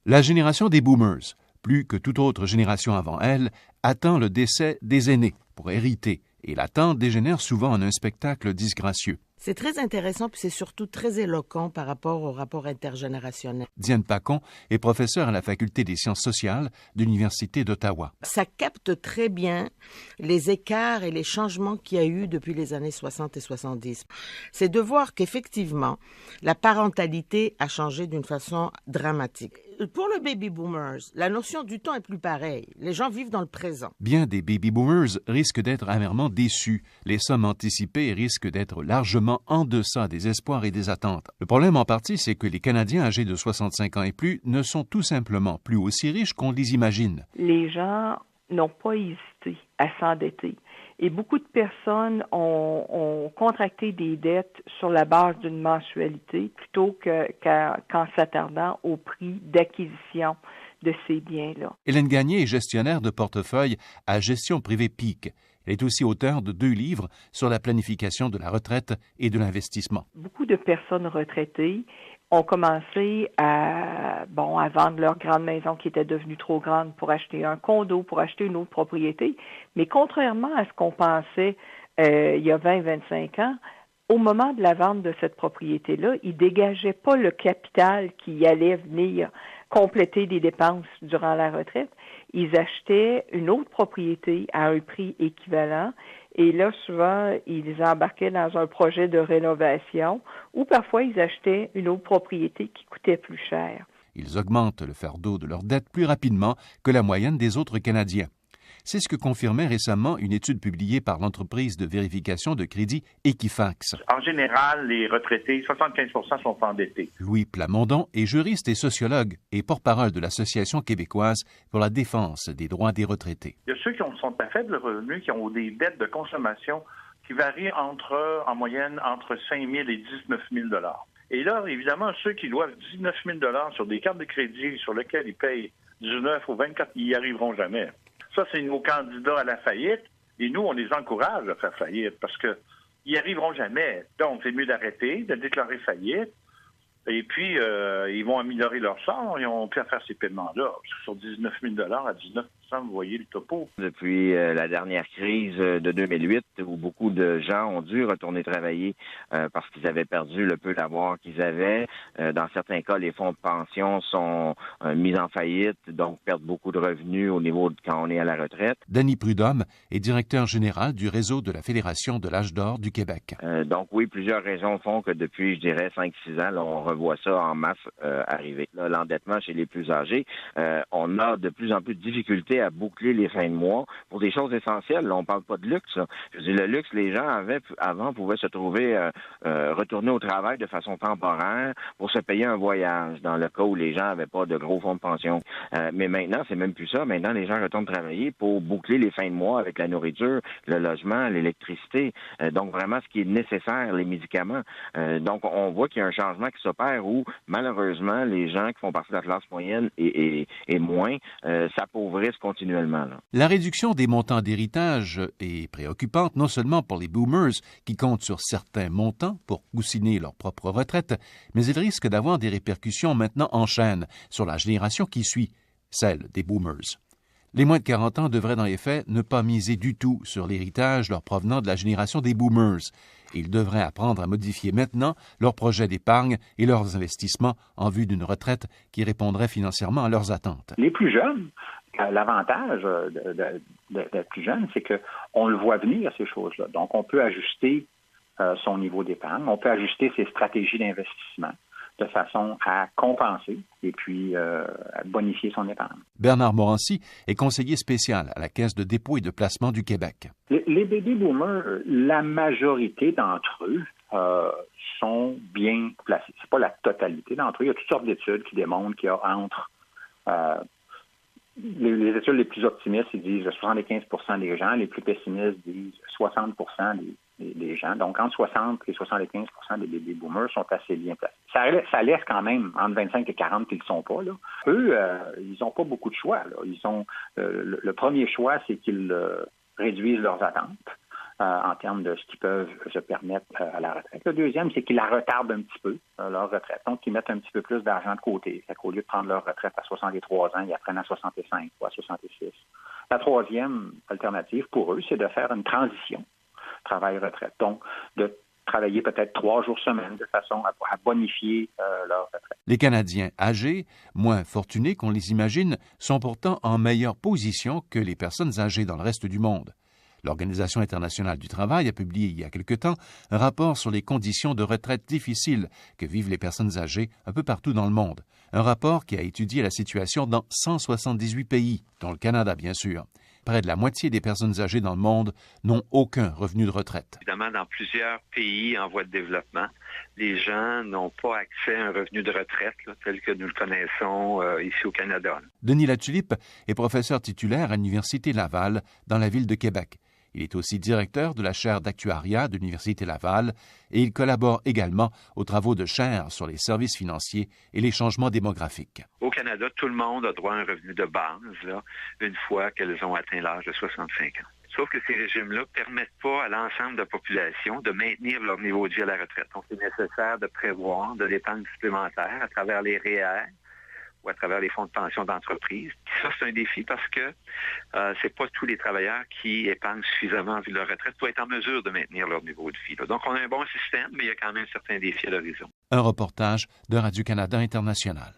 La génération des boomers, plus que toute autre génération avant elle, attend le décès des aînés pour hériter, et l'attente dégénère souvent en un spectacle disgracieux. C'est très intéressant, puis c'est surtout très éloquent par rapport au rapport intergénérationnel. Diane Pacon est professeure à la Faculté des sciences sociales de l'Université d'Ottawa. Ça capte très bien les écarts et les changements qu'il y a eu depuis les années 60 et 70. C'est de voir qu'effectivement, la parentalité a changé d'une façon dramatique. Pour le baby boomers, la notion du temps est plus pareille. Les gens vivent dans le présent. Bien des baby boomers risquent d'être amèrement déçus. Les sommes anticipées risquent d'être largement en deçà des espoirs et des attentes. Le problème en partie, c'est que les Canadiens âgés de 65 ans et plus ne sont tout simplement plus aussi riches qu'on les imagine. Les gens n'ont pas hésité à s'endetter. Et beaucoup de personnes ont contracté des dettes sur la base d'une mensualité plutôt qu'en s'attardant au prix d'acquisition de ces biens-là. Hélène Gagné est gestionnaire de portefeuille à Gestion privée PIC. Elle est aussi auteure de 2 livres sur la planification de la retraite et de l'investissement. Beaucoup de personnes retraitées ont commencé à vendre leur grande maison qui était devenue trop grande pour acheter un condo, pour acheter une autre propriété. Mais contrairement à ce qu'on pensait il y a 20-25 ans, au moment de la vente de cette propriété-là, ils ne dégageaient pas le capital qui allait venir compléter des dépenses durant la retraite. Ils achetaient une autre propriété à un prix équivalent. Et là, souvent, ils embarquaient dans un projet de rénovation ou parfois ils achetaient une autre propriété qui coûtait plus cher. Ils augmentent le fardeau de leurs dettes plus rapidement que la moyenne des autres Canadiens. C'est ce que confirmait récemment une étude publiée par l'entreprise de vérification de crédit Equifax. En général, les retraités, 75% sont endettés. Louis Plamondon est juriste et sociologue et porte-parole de l'Association québécoise pour la défense des droits des retraités. Il y a ceux qui sont à faible revenu, qui ont des dettes de consommation qui varient en moyenne entre 5 000 et 19 000 $. Et là, évidemment, ceux qui doivent 19 000 $ sur des cartes de crédit sur lesquelles ils payent 19 ou 24, ils n'y arriveront jamais. Ça, c'est nos candidats à la faillite. Et nous, on les encourage à faire faillite parce qu'ils n'y arriveront jamais. Donc, c'est mieux d'arrêter, de déclarer faillite. Et puis, ils vont améliorer leur sort. Ils ont pu faire ces paiements-là. Sur 19 000 $ à 19 % vous voyez le topo. Depuis la dernière crise de 2008, où beaucoup de gens ont dû retourner travailler parce qu'ils avaient perdu le peu d'avoir qu'ils avaient. Dans certains cas, les fonds de pension sont mis en faillite, donc perdent beaucoup de revenus au niveau de quand on est à la retraite. Danny Prudhomme est directeur général du réseau de la Fédération de l'âge d'or du Québec. Donc oui, plusieurs raisons font que depuis, je dirais, 5-6 ans, là, on revoit ça en masse arriver. Là, l'endettement chez les plus âgés, on a de plus en plus de difficultés à boucler les fins de mois pour des choses essentielles. Là, on parle pas de luxe. Là. Je veux dire, le luxe, les gens avant pouvaient se trouver retourner au travail de façon temporaire pour se payer un voyage, dans le cas où les gens n'avaient pas de gros fonds de pension. Mais maintenant, c'est même plus ça. Maintenant, les gens retournent travailler pour boucler les fins de mois avec la nourriture, le logement, l'électricité. Donc, vraiment, ce qui est nécessaire, les médicaments. Donc, on voit qu'il y a un changement qui s'opère où, malheureusement, les gens qui font partie de la classe moyenne et moins s'appauvrissent continuellement. Là. La réduction des montants d'héritage est préoccupante non seulement pour les boomers qui comptent sur certains montants pour coussiner leur propre retraite, mais elle risque d'avoir des répercussions maintenant en chaîne sur la génération qui suit, celle des boomers. Les moins de 40 ans devraient dans les faits ne pas miser du tout sur l'héritage leur provenant de la génération des boomers. Ils devraient apprendre à modifier maintenant leurs projets d'épargne et leurs investissements en vue d'une retraite qui répondrait financièrement à leurs attentes. Les plus jeunes, l'avantage d'être plus jeune, c'est qu'on le voit venir, ces choses-là. Donc, on peut ajuster son niveau d'épargne, on peut ajuster ses stratégies d'investissement de façon à compenser et puis à bonifier son épargne. Bernard Morancy est conseiller spécial à la Caisse de dépôt et de placement du Québec. Les baby boomers, la majorité d'entre eux sont bien placés. C'est pas la totalité d'entre eux. Il y a toutes sortes d'études qui démontrent qu'il y a entre les études les plus optimistes, ils disent 75 % des gens, les plus pessimistes disent 60 % des gens. Donc, entre 60 et 75 % des baby boomers sont assez bien placés. Ça laisse quand même entre 25 et 40 qu'ils ne le sont pas. Là. Eux, ils n'ont pas beaucoup de choix. Là. Ils ont le premier choix, c'est qu'ils réduisent leurs attentes. en termes de ce qu'ils peuvent se permettre à la retraite. Le deuxième, c'est qu'ils la retardent un petit peu, leur retraite. Donc, ils mettent un petit peu plus d'argent de côté. Fait qu'au lieu de prendre leur retraite à 63 ans, ils la prennent à 65 ou à 66. La troisième alternative pour eux, c'est de faire une transition travail-retraite. Donc, de travailler peut-être 3 jours semaine de façon à bonifier leur retraite. Les Canadiens âgés, moins fortunés qu'on les imagine, sont pourtant en meilleure position que les personnes âgées dans le reste du monde. L'Organisation internationale du travail a publié il y a quelque temps un rapport sur les conditions de retraite difficiles que vivent les personnes âgées un peu partout dans le monde. Un rapport qui a étudié la situation dans 178 pays, dont le Canada bien sûr. Près de la moitié des personnes âgées dans le monde n'ont aucun revenu de retraite. Évidemment, dans plusieurs pays en voie de développement, les gens n'ont pas accès à un revenu de retraite tel que nous le connaissons ici au Canada. Denis Latulippe est professeur titulaire à l'Université Laval dans la ville de Québec. Il est aussi directeur de la chaire d'actuariat de l'Université Laval et il collabore également aux travaux de chaire sur les services financiers et les changements démographiques. Au Canada, tout le monde a droit à un revenu de base une fois qu'elles ont atteint l'âge de 65 ans. Sauf que ces régimes-là ne permettent pas à l'ensemble de la population de maintenir leur niveau de vie à la retraite. Donc, c'est nécessaire de prévoir de l'épargne supplémentaire à travers les REER ou à travers les fonds de pension d'entreprise. Ça, c'est un défi parce que c'est pas tous les travailleurs qui épargnent suffisamment en vue de leur retraite pour être en mesure de maintenir leur niveau de vie. Donc, on a un bon système, mais il y a quand même certains défis à l'horizon. Un reportage de Radio-Canada International.